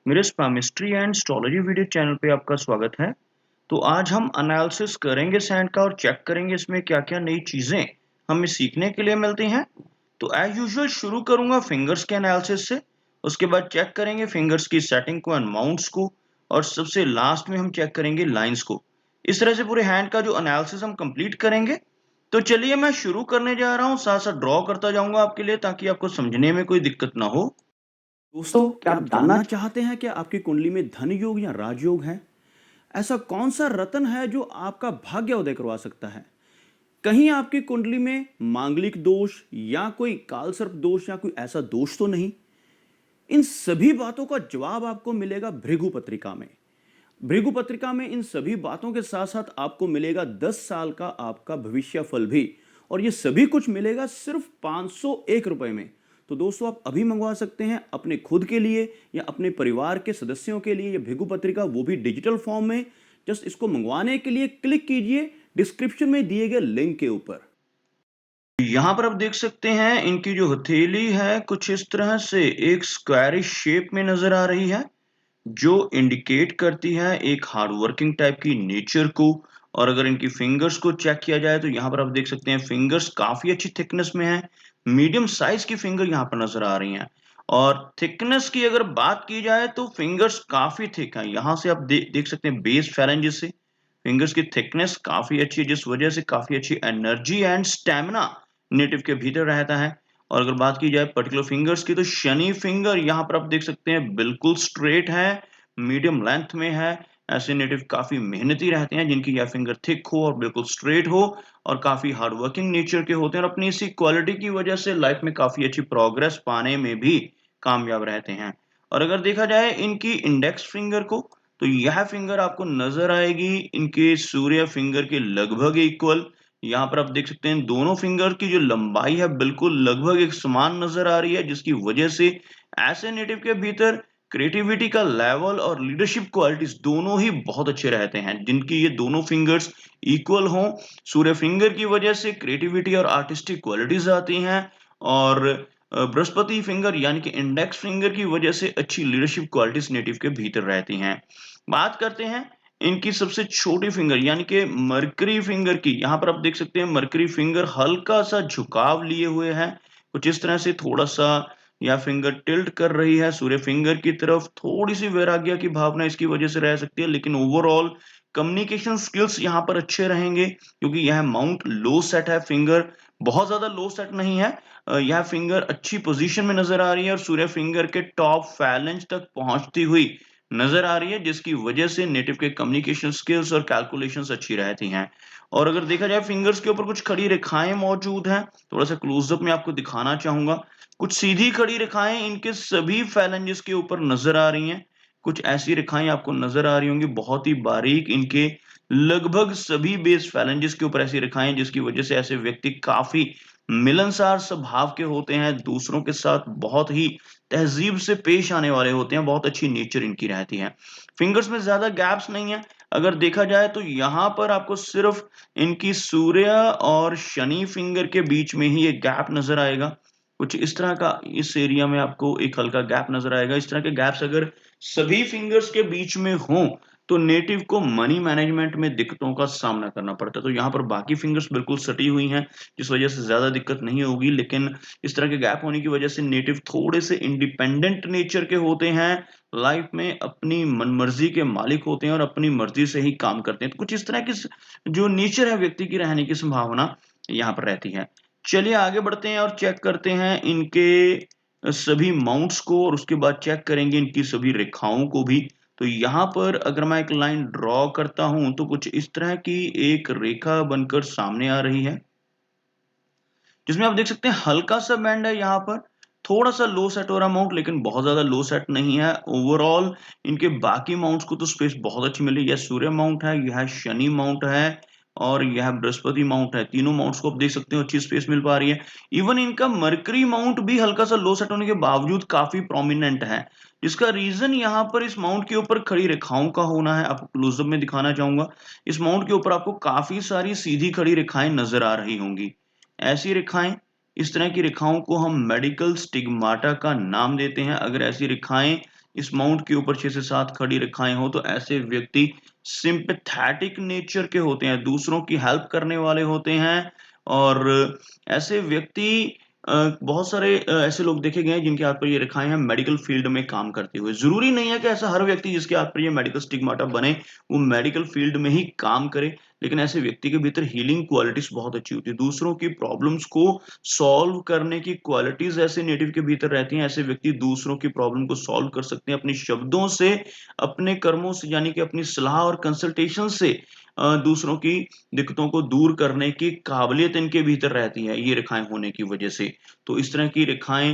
मेरे chemistry and astrology video channel पे आपका स्वागत है। तो आज हम एनालिसिस करेंगे सैंड का और चेक करेंगे इसमें क्या-क्या नई चीजें हमें सीखने के लिए मिलती हैं। तो एज यूजुअल शुरू करूंगा फिंगर्स के एनालिसिस से। उसके बाद चेक करेंगे फिंगर्स की सेटिंग को एंड माउंट्स को। और सबसे लास्ट में हम चेक करेंगे लाइंस को। इस तरह से पूरे हैंड का जो एनालिसिस हम कंप्लीट करेंगे। तो चलिए मैं शुरू करने जा रहा हूँ, साथ साथ ड्रॉ करता जाऊंगा आपके लिए ताकि आपको समझने में कोई दिक्कत ना हो। दोस्तों, क्या आप जानना चाहते हैं कि आपकी कुंडली में धन योग या राजयोग है? ऐसा कौन सा रत्न है जो आपका भाग्य उदय करवा सकता है? कहीं आपकी कुंडली में मांगलिक दोष या कोई कालसर्प दोष या कोई ऐसा दोष तो नहीं? इन सभी बातों का जवाब आपको मिलेगा भृगु पत्रिका में। भृगु पत्रिका में इन सभी बातों के साथ साथ आपको मिलेगा 10 साल का आपका भविष्य फल भी। और ये सभी कुछ मिलेगा सिर्फ 501 रुपए में। तो दोस्तों, आप अभी मंगवा सकते हैं अपने खुद के लिए या अपने परिवार के सदस्यों के लिए ये भृगु पत्रिका, वो भी डिजिटल फॉर्म में। जस्ट इसको मंगवाने के लिए क्लिक कीजिए डिस्क्रिप्शन में दिए गए लिंक के ऊपर। यहाँ पर आप देख सकते हैं इनकी जो हथेली है कुछ इस तरह से एक स्क्वायरिश शेप में नजर आ रही है, जो इंडिकेट करती है एक हार्ड वर्किंग टाइप की नेचर को। और अगर इनकी फिंगर्स को चेक किया जाए तो यहाँ पर आप देख सकते हैं फिंगर्स काफी अच्छी थिकनेस में है। मीडियम साइज की फिंगर यहाँ पर नजर आ रही हैं। और थिकनेस की अगर बात की जाए तो फिंगर्स काफी थिक है। यहाँ से आप देख सकते हैं बेस फैलेंजेस से फिंगर्स की थिकनेस काफी अच्छी है, जिस वजह से काफी अच्छी एनर्जी एंड स्टेमिना नेटिव के भीतर रहता है। और अगर बात की जाए पर्टिकुलर फिंगर्स की तो शनि फिंगर यहाँ पर आप देख सकते हैं बिल्कुल स्ट्रेट है, मीडियम लेंथ में है। ऐसे नेटिव काफी मेहनती रहते हैं जिनकी यह फिंगर थिक हो और बिल्कुल स्ट्रेट हो और काफी हार्ड वर्किंग नेचर के होते हैं और अपनी इसी क्वालिटी की वजह से लाइफ में काफी अच्छी प्रोग्रेस पाने में भी कामयाब रहते हैं। और अगर देखा जाए इनकी इंडेक्स फिंगर को तो यह फिंगर आपको नजर आएगी इनके सूर्य फिंगर के लगभग इक्वल। यहाँ पर आप देख सकते हैं दोनों फिंगर की जो लंबाई है बिल्कुल लगभग एक समान नजर आ रही है, जिसकी वजह से ऐसे नेटिव के भीतर क्रिएटिविटी का लेवल और लीडरशिप क्वालिटीज दोनों ही बहुत अच्छे रहते हैं। जिनकी ये दोनों फिंगर्स इक्वल हों, सूर्य फिंगर की वजह से क्रिएटिविटी और आर्टिस्टिक क्वालिटीज आती हैं। और बृहस्पति फिंगर यानी कि इंडेक्स फिंगर की वजह से अच्छी लीडरशिप क्वालिटीज नेटिव के भीतर रहती हैं। बात करते हैं इनकी सबसे छोटी फिंगर यानी कि मरकरी फिंगर की। यहाँ पर आप देख सकते हैं मरकरी फिंगर हल्का सा झुकाव लिए हुए है, कुछ इस तरह से थोड़ा सा यह फिंगर टिल्ट कर रही है सूर्य फिंगर की तरफ। थोड़ी सी वैराग्य की भावना इसकी वजह से रह सकती है, लेकिन ओवरऑल कम्युनिकेशन स्किल्स यहाँ पर अच्छे रहेंगे क्योंकि यह माउंट लो सेट है। फिंगर बहुत ज्यादा लो सेट नहीं है। यह फिंगर अच्छी पोजीशन में नजर आ रही है और सूर्य फिंगर के टॉप फैलेंज तक पहुंचती हुई नजर आ रही है, जिसकी वजह से नेटिव के कम्युनिकेशन स्किल्स और कैलकुलेशंस अच्छी रहती हैं। और अगर देखा जाए फिंगर्स के ऊपर कुछ खड़ी रेखाएं मौजूद हैं, थोड़ा सा क्लोजअप में आपको दिखाना चाहूंगा। कुछ सीधी खड़ी रेखाएं इनके सभी फैलेंजेस के ऊपर नजर आ रही हैं। कुछ ऐसी रेखाएं आपको नजर आ रही होंगी बहुत ही बारीक इनके लगभग सभी बेस फैलेंजेस के ऊपर ऐसी रेखाएं, जिसकी वजह से ऐसे व्यक्ति काफी मिलनसार स्वभाव के होते हैं, दूसरों के साथ बहुत ही तहजीब से पेश आने वाले होते हैं, बहुत अच्छी नेचर इनकी रहती है। फिंगर्स में ज्यादा गैप्स नहीं है। अगर देखा जाए तो यहाँ पर आपको सिर्फ इनकी सूर्य और शनि फिंगर के बीच में ही एक गैप नजर आएगा। कुछ इस तरह का इस एरिया में आपको एक हल्का गैप नजर आएगा। इस तरह के गैप्स अगर सभी फिंगर्स के बीच में हों तो नेटिव को मनी मैनेजमेंट में दिक्कतों का सामना करना पड़ता है। तो यहाँ पर बाकी फिंगर्स बिल्कुल सटी हुई हैं, जिस वजह से ज्यादा दिक्कत नहीं होगी। लेकिन इस तरह के गैप होने की वजह से नेटिव थोड़े से इंडिपेंडेंट नेचर के होते हैं, लाइफ में अपनी मनमर्जी के मालिक होते हैं और अपनी मर्जी से ही काम करते हैं। तो कुछ इस तरह की जो नेचर है व्यक्ति की रहने की संभावना यहाँ पर रहती है। चलिए आगे बढ़ते हैं और चेक करते हैं इनके सभी माउंट्स को और उसके बाद चेक करेंगे इनकी सभी रेखाओं को भी। तो यहाँ पर अगर मैं एक लाइन ड्रॉ करता हूं तो कुछ इस तरह की एक रेखा बनकर सामने आ रही है, जिसमें आप देख सकते हैं हल्का सा बैंड है यहाँ पर। थोड़ा सा लो सेट हो रहा माउंट, लेकिन बहुत ज्यादा लो सेट नहीं है। ओवरऑल इनके बाकी माउंट्स को तो स्पेस बहुत अच्छी मिली। यह सूर्य माउंट है, यह शनि माउंट है और यह बृहस्पति माउंट है। तीनों माउंट्स को आप देख सकते हो अच्छी स्पेस मिल पा रही है। इवन इनका मरकरी माउंट भी हल्का सा लो सेट होने के बावजूद काफी प्रोमिनेंट है, जिसका रीजन यहाँ पर इस माउंट के ऊपर खड़ी रेखाओं का होना है। आपको क्लोजअप में दिखाना चाहूंगा। इस माउंट के ऊपर आपको काफी सारी सीधी खड़ी रेखाएं नजर आ रही होंगी। ऐसी रेखाएं, इस तरह की रेखाओं को हम मेडिकल स्टिग्माटा का नाम देते हैं। अगर ऐसी रेखाएं इस माउंट के ऊपर 6 से 7 खड़ी रेखाएं हो तो ऐसे व्यक्ति सिंपैथेटिक नेचर के होते हैं, दूसरों की हेल्प करने वाले होते हैं। और ऐसे व्यक्ति बहुत सारे ऐसे लोग देखे गए हैं जिनके हाथ पर ये रेखाएं हैं मेडिकल फील्ड में काम करते हुए। जरूरी नहीं है कि ऐसा हर व्यक्ति जिसके हाथ पर ये मेडिकल स्टिग्माटा बने वो मेडिकल फील्ड में ही काम करे, लेकिन ऐसे व्यक्ति के भीतर हीलिंग क्वालिटीज बहुत अच्छी होती है। दूसरों की प्रॉब्लम्स को सॉल्व करने की क्वालिटीज ऐसे नेटिव के भीतर रहती हैं। ऐसे व्यक्ति दूसरों की प्रॉब्लम को सॉल्व कर सकते हैं अपने शब्दों से, अपने कर्मों से, यानी कि अपनी सलाह और कंसल्टेशन से दूसरों की दिक्कतों को दूर करने की काबिलियत इनके भीतर रहती है ये रेखाएं होने की वजह से। तो इस तरह की रेखाएं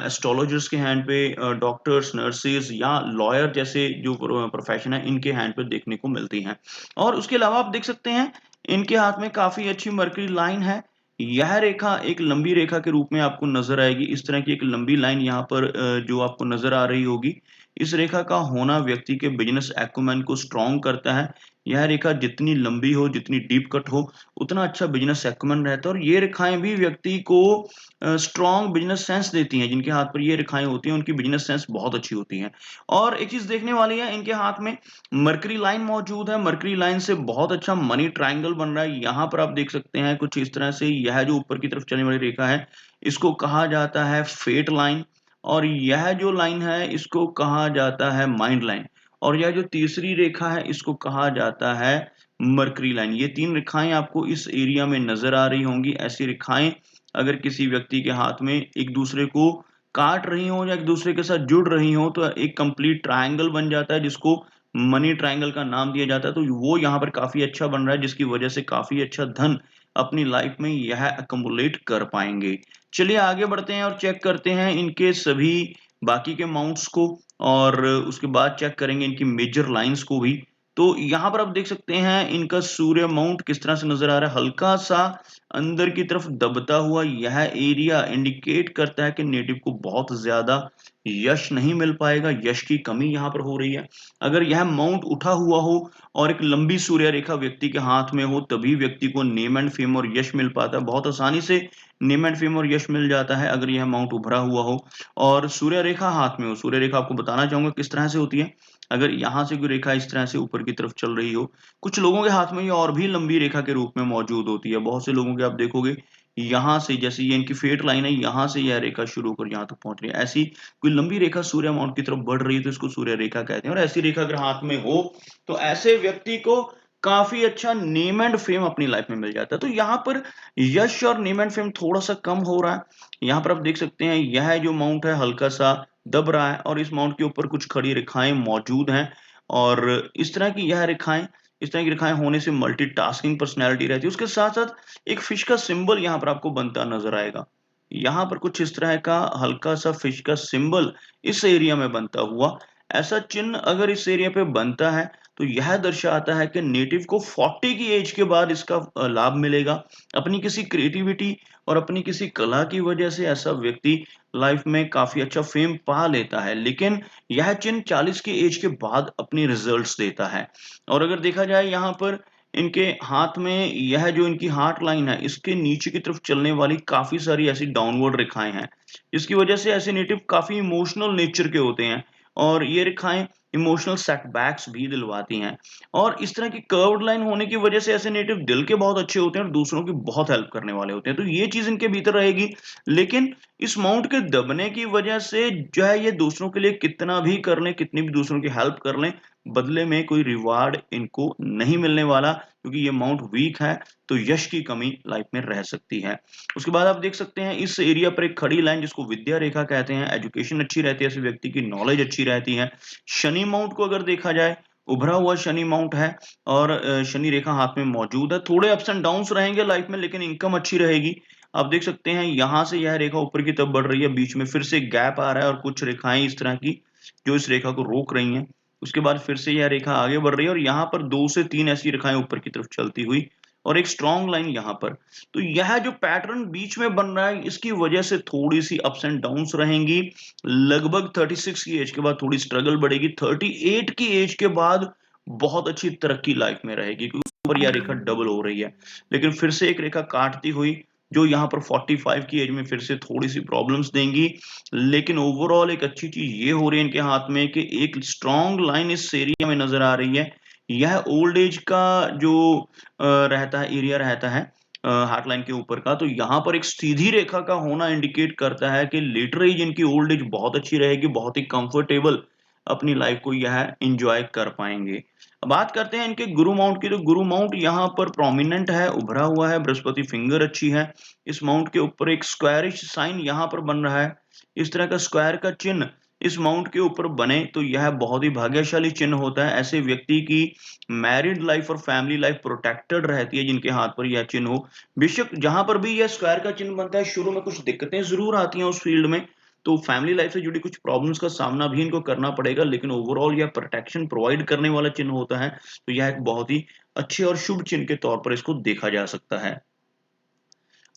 एस्ट्रोलॉजर्स के हैंड पे, डॉक्टर्स, नर्सेज या लॉयर जैसे जो प्रोफेशन है इनके हैंड पे देखने को मिलती हैं। और उसके अलावा आप देख सकते हैं इनके हाथ में काफी अच्छी मर्करी लाइन है। यह रेखा एक लंबी रेखा के रूप में आपको नजर आएगी। इस तरह की एक लंबी लाइन यहाँ पर जो आपको नजर आ रही होगी, इस रेखा का होना व्यक्ति के बिजनेस एक्यूमेन को स्ट्रॉन्ग करता है। यह रेखा जितनी लंबी हो, जितनी डीप कट हो, उतना अच्छा बिजनेस एक्यूमेन रहता है। और ये रेखाएं भी व्यक्ति को स्ट्रॉन्ग बिजनेस सेंस देती हैं। जिनके हाथ पर ये रेखाएं होती हैं उनकी बिजनेस सेंस बहुत अच्छी होती है। और एक चीज देखने वाली है, इनके हाथ में मरकरी लाइन मौजूद है। मरकरी लाइन से बहुत अच्छा मनी ट्रायंगल बन रहा है। यहाँ पर आप देख सकते हैं कुछ इस तरह से, यह जो ऊपर की तरफ चलने वाली रेखा है इसको कहा जाता है फेट लाइन, और यह जो लाइन है इसको कहा जाता है माइंड लाइन, और यह जो तीसरी रेखा है इसको कहा जाता है मरकरी लाइन। ये तीन रेखाएं आपको इस एरिया में नजर आ रही होंगी। ऐसी रेखाएं अगर किसी व्यक्ति के हाथ में एक दूसरे को काट रही हो या एक दूसरे के साथ जुड़ रही हो तो एक कंप्लीट ट्रायंगल बन जाता है, जिसको मनी ट्रायंगल का नाम दिया जाता है। तो वो यहाँ पर काफी अच्छा बन रहा है, जिसकी वजह से काफी अच्छा धन अपनी लाइफ में यह अकोमुलेट कर पाएंगे। चलिए आगे बढ़ते हैं और चेक करते हैं इनके सभी बाकी के माउंट्स को, और उसके बाद चेक करेंगे इनकी मेजर लाइंस को भी। तो यहाँ पर आप देख सकते हैं इनका सूर्य माउंट किस तरह से नजर आ रहा है, हल्का सा अंदर की तरफ दबता हुआ। यह एरिया इंडिकेट करता है कि नेटिव को बहुत ज्यादा यश नहीं मिल पाएगा, यश की कमी यहाँ पर हो रही है। अगर यह माउंट उठा हुआ हो और एक लंबी सूर्य रेखा व्यक्ति के हाथ में हो तभी व्यक्ति को नेम एंड फेम और यश मिल पाता है। बहुत आसानी से नेम एंड फेम और यश मिल जाता है अगर यह माउंट उभरा हुआ हो और सूर्य रेखा हाथ में हो। सूर्य रेखा आपको बताना चाहूंगा किस तरह से होती है। अगर यहाँ से कोई रेखा इस तरह से ऊपर की तरफ चल रही हो, कुछ लोगों के हाथ में ये और भी लंबी रेखा के रूप में मौजूद होती है। बहुत से लोगों के आप देखोगे यहाँ से, जैसे ये इनकी फेट लाइन है, यहाँ से यह रेखा शुरू होकर यहाँ तक पहुंच रही है। ऐसी कोई लंबी रेखा सूर्य माउंट की तरफ बढ़ रही है तो इसको सूर्य रेखा कहते हैं। और ऐसी रेखा अगर हाथ में हो तो ऐसे व्यक्ति को काफी अच्छा नेम एंड फेम अपनी लाइफ में मिल जाता है। तो यहाँ पर यश और नेम एंड फेम थोड़ा सा कम हो रहा है। यहाँ पर आप देख सकते हैं यह जो माउंट है हल्का सा दब रहा है और इस माउंट के ऊपर कुछ खड़ी रेखाएं मौजूद हैं। और इस तरह की रेखाएं होने से मल्टीटास्किंग पर्सनैलिटी रहती है। उसके साथ साथ एक फिश का सिंबल यहाँ पर आपको बनता नजर आएगा। यहाँ पर कुछ इस तरह का हल्का सा फिश का सिंबल इस एरिया में बनता हुआ, ऐसा चिन्ह अगर इस एरिया पे बनता है तो यह दर्शाता है कि नेटिव को 40 की एज के बाद इसका लाभ मिलेगा। अपनी किसी क्रिएटिविटी और अपनी किसी कला की वजह से ऐसा व्यक्ति लाइफ में काफी अच्छा फेम पा लेता है, लेकिन यह चिन्ह 40 की एज के बाद अपनी रिजल्ट्स देता है। और अगर देखा जाए यहाँ पर इनके हाथ में यह जो इनकी हार्ट लाइन है इसके नीचे की तरफ चलने वाली काफी सारी ऐसी डाउनवर्ड रेखाएं हैं, जिसकी वजह से ऐसे नेटिव काफी इमोशनल नेचर के होते हैं और ये रेखाएं इमोशनल सेटबैक्स भी दिलवाती हैं। और इस तरह की कर्व्ड लाइन होने की वजह से ऐसे नेटिव दिल के बहुत अच्छे होते हैं और दूसरों की बहुत हेल्प करने वाले होते हैं। तो ये चीज इनके भीतर रहेगी। लेकिन इस माउंट के दबने की वजह से जो है ये दूसरों के लिए कितना भी कर लें, कितनी भी दूसरों की हेल्प कर लें, बदले में कोई रिवार्ड इनको नहीं मिलने वाला, क्योंकि ये माउंट वीक है। तो यश की कमी लाइफ में रह सकती है। उसके बाद आप देख सकते हैं इस एरिया पर एक खड़ी लाइन जिसको विद्या रेखा कहते हैं। एजुकेशन अच्छी रहती है, ऐसे व्यक्ति की नॉलेज अच्छी रहती है। शनि माउंट को अगर देखा जाए, उभरा हुआ शनि माउंट है और शनि रेखा हाथ में मौजूद है। थोड़े अप्स एंड डाउन्स रहेंगे लाइफ में, लेकिन इनकम अच्छी रहेगी। आप देख सकते हैं यहां से यह रेखा ऊपर की तरफ बढ़ रही है, बीच में फिर से गैप आ रहा है और कुछ रेखाएं इस तरह की जो इस रेखा को रोक रही हैं। उसके बाद फिर से यह रेखा आगे बढ़ रही है और यहाँ पर 2 से 3 ऐसी रेखाएं ऊपर की तरफ चलती हुई और एक स्ट्रॉन्ग लाइन यहाँ पर। तो यह जो पैटर्न बीच में बन रहा है इसकी वजह से थोड़ी सी अप्स एंड डाउन्स रहेंगी। लगभग 36 की एज के बाद थोड़ी स्ट्रगल बढ़ेगी। 38 की एज के बाद बहुत अच्छी तरक्की लाइफ में रहेगी, क्योंकि ऊपर यह रेखा डबल हो रही है। लेकिन फिर से एक रेखा काटती हुई जो यहाँ पर 45 की एज में फिर से थोड़ी-सी प्रॉब्लम्स देंगी। लेकिन ओवरऑल एक अच्छी चीज़ ये हो रही है इनके हाथ में कि एक स्ट्रॉन्ग लाइन इस एरिया में नज़र आ रही है। यह ओल्ड एज का जो रहता है एरिया रहता है हार्ट लाइन के ऊपर का, तो यहाँ पर एक सीधी रेखा का होना इंडिकेट करता है कि लेटर एज इनकी ओल्ड एज बहुत अच्छी रहेगी, बहुत ही कंफर्टेबल अपनी लाइफ को यह एन्जॉय कर पाएँगे। अब बात करते हैं इनके गुरु माउंट की, तो गुरु माउंट यहाँ पर प्रोमिनेंट है, उभरा हुआ है, बृहस्पति फिंगर अच्छी है। इस माउंट के ऊपर एक स्क्वायरिश साइन यहाँ पर बन रहा है। इस तरह का स्क्वायर का चिन्ह इस माउंट के ऊपर बने तो यह बहुत ही भाग्यशाली चिन्ह होता है। ऐसे व्यक्ति की मैरिड लाइफ और फैमिली लाइफ प्रोटेक्टेड रहती है जिनके हाथ पर यह चिन्ह हो। बेशक जहाँ पर भी यह स्क्वायर का चिन्ह बनता है शुरू में कुछ दिक्कतें ज़रूर आती हैं उस फील्ड में, तो फैमिली लाइफ से जुड़ी कुछ प्रॉब्लम्स का सामना भी इनको करना पड़ेगा, लेकिन ओवरऑल यह प्रोटेक्शन प्रोवाइड करने वाला चिन्ह होता है, तो यह एक बहुत ही अच्छे और शुभ चिन्ह के तौर पर इसको देखा जा सकता है।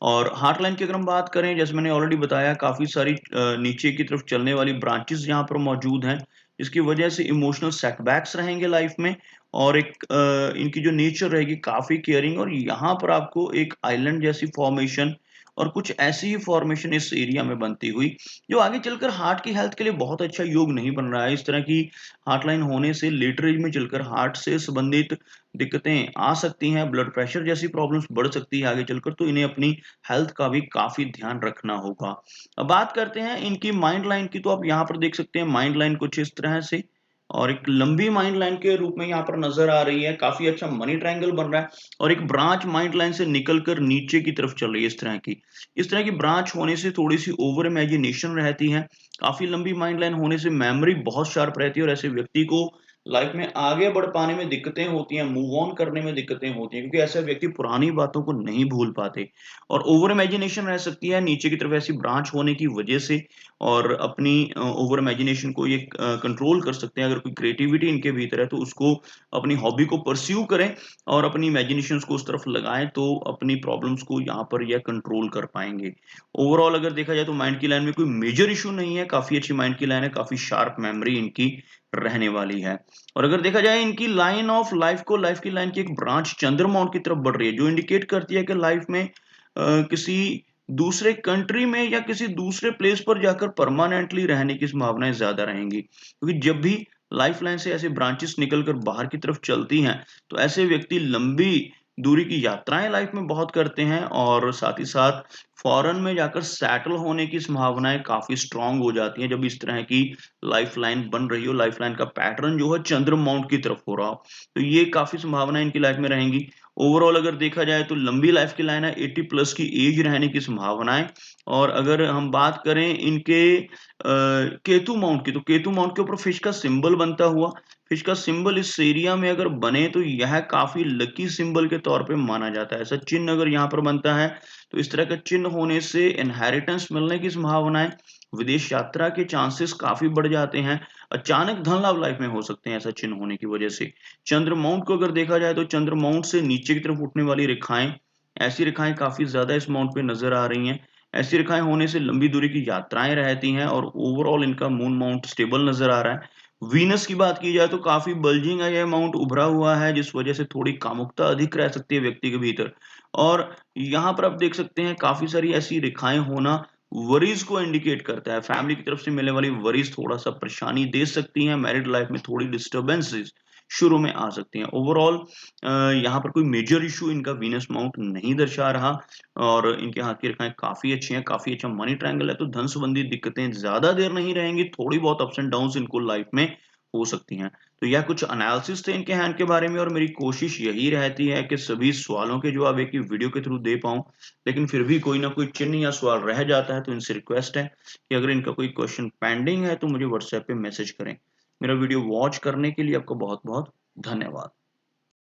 और हार्ट लाइन की अगर हम बात करें, जैसे मैंने ऑलरेडी बताया, काफ़ी सारी नीचे की तरफ चलने वाली ब्रांचेज़ यहाँ पर मौजूद हैं, जिसकी वजह से इमोशनल सेटबैक्स रहेंगे लाइफ में और एक इनकी जो नेचर रहेगी काफ़ी केयरिंग, और यहाँ पर आपको एक आइलैंड जैसी फॉर्मेशन और कुछ ऐसी ही फॉर्मेशन इस एरिया में बनती हुई, जो आगे चलकर हार्ट की हेल्थ के लिए बहुत अच्छा योग नहीं बन रहा है। इस तरह की हार्ट लाइन होने से लेटर एज में चलकर हार्ट से संबंधित दिक्कतें आ सकती हैं, ब्लड प्रेशर जैसी प्रॉब्लम्स बढ़ सकती है आगे चलकर, तो इन्हें अपनी हेल्थ का भी काफ़ी ध्यान रखना होगा। अब बात करते हैं इनकी माइंड लाइन की, तो आप यहाँ पर देख सकते हैं माइंड लाइन कुछ इस तरह से और एक लंबी माइंड लाइन के रूप में यहाँ पर नज़र आ रही है। काफ़ी अच्छा मनी ट्रायंगल बन रहा है और एक ब्रांच माइंड लाइन से निकलकर नीचे की तरफ चल रही है इस तरह की। इस तरह की ब्रांच होने से थोड़ी-सी ओवर इमेजिनेशन रहती है। काफ़ी लंबी माइंड लाइन होने से मेमोरी बहुत शार्प रहती है और ऐसे व्यक्ति को लाइफ में आगे बढ़ पाने में दिक्कतें होती हैं, मूव ऑन करने में दिक्कतें होती हैं, क्योंकि ऐसे व्यक्ति पुरानी बातों को नहीं भूल पाते और ओवर इमेजिनेशन रह सकती है नीचे की तरफ ऐसी ब्रांच होने की वजह से, और अपनी ओवर इमेजिनेशन को ये कंट्रोल कर सकते हैं। अगर कोई क्रिएटिविटी इनके भीतर है तो उसको अपनी हॉबी को परस्यू करें और अपनी इमेजिनेशंस को उस तरफ लगाएं, तो अपनी प्रॉब्लम्स को यहाँ पर यह कंट्रोल कर पाएंगे। ओवरऑल अगर देखा जाए तो माइंड की लाइन में कोई मेजर इशू नहीं है, काफ़ी अच्छी माइंड की लाइन है, काफ़ी शार्प मेमोरी इनकी रहने वाली है। और अगर देखा जाए इनकी लाइन ऑफ लाइफ को, लाइफ की लाइन की एक ब्रांच चंद्रमाउंट की तरफ बढ़ रही है, जो इंडिकेट करती है कि लाइफ में किसी दूसरे कंट्री में या किसी दूसरे प्लेस पर जाकर परमानेंटली रहने की संभावनाएं ज्यादा रहेंगी, क्योंकि जब भी लाइफ लाइन से ऐसे ब्रांचेस निकलकर बाहर की तरफ चलती हैं तो ऐसे व्यक्ति लंबी दूरी की यात्राएं लाइफ में बहुत करते हैं और साथ ही साथ फॉरेन में जाकर सेटल होने की संभावनाएं काफी स्ट्रांग हो जाती हैं जब इस तरह की लाइफ लाइन बन रही हो, लाइफ लाइन का पैटर्न जो है चंद्र माउंट की तरफ हो रहा हो, तो ये काफी संभावनाएं इनकी लाइफ में रहेंगी। ओवरऑल अगर देखा जाए तो लंबी लाइफ की लाइन है, 80 प्लस की एज रहने की संभावनाएं। और अगर हम बात करें इनके केतु माउंट की, तो केतु माउंट के ऊपर फिश का सिंबल बनता हुआ, फिश का सिंबल इस एरिया में अगर बने तो यह काफी लकी सिंबल के तौर पे माना जाता है। ऐसा चिन्ह अगर यहाँ पर बनता है तो इस तरह का चिन्ह होने से इनहेरिटेंस मिलने की संभावनाएं, विदेश यात्रा के चांसेस काफी बढ़ जाते हैं, अचानक धन लाभ लाइफ में हो सकते हैं ऐसा चिन्ह होने की वजह से। चंद्र माउंट को अगर देखा जाए तो चंद्र माउंट से नीचे की तरफ उठने वाली रेखाएं, ऐसी रेखाएं काफी ज्यादा इस माउंट पे नजर आ रही हैं। ऐसी रेखाएं होने से लंबी दूरी की यात्राएं रहती हैं और ओवरऑल इनका मून माउंट स्टेबल नजर आ रहा है। वीनस की बात की जाए तो काफी बल्जिंग है, यह माउंट उभरा हुआ है जिस वजह से थोड़ी कामुकता अधिक रह सकती है व्यक्ति के भीतर। और यहाँ पर आप देख सकते हैं काफी सारी ऐसी रेखाएं होना वरीज को इंडिकेट करता है। फैमिली की तरफ से मिलने वाली वरीज थोड़ा सा परेशानी दे सकती हैं, मैरिड लाइफ में थोड़ी डिस्टर्बेंसेस शुरू में आ सकती हैं। ओवरऑल यहाँ पर कोई मेजर इशू इनका वीनस माउंट नहीं दर्शा रहा और इनके हाथ की रेखाएं काफी अच्छी हैं, काफी अच्छा मनी ट्रायंगल है, तो धन संबंधी दिक्कतें ज्यादा देर नहीं रहेंगी, थोड़ी बहुत अप्स एंड डाउन्स इनको लाइफ में हो सकती हैं। तो यह कुछ एनालिसिस थे इनके हैंड के बारे में और मेरी कोशिश यही रहती है कि सभी सवालों के जवाब एक ही वीडियो के थ्रू दे पाऊं, लेकिन फिर भी कोई ना कोई चिन्ह या सवाल रह जाता है तो इनसे रिक्वेस्ट है कि अगर इनका कोई क्वेश्चन पेंडिंग है तो मुझे व्हाट्सएप पे मैसेज करें। मेरा वीडियो वॉच करने के लिए आपका बहुत बहुत धन्यवाद।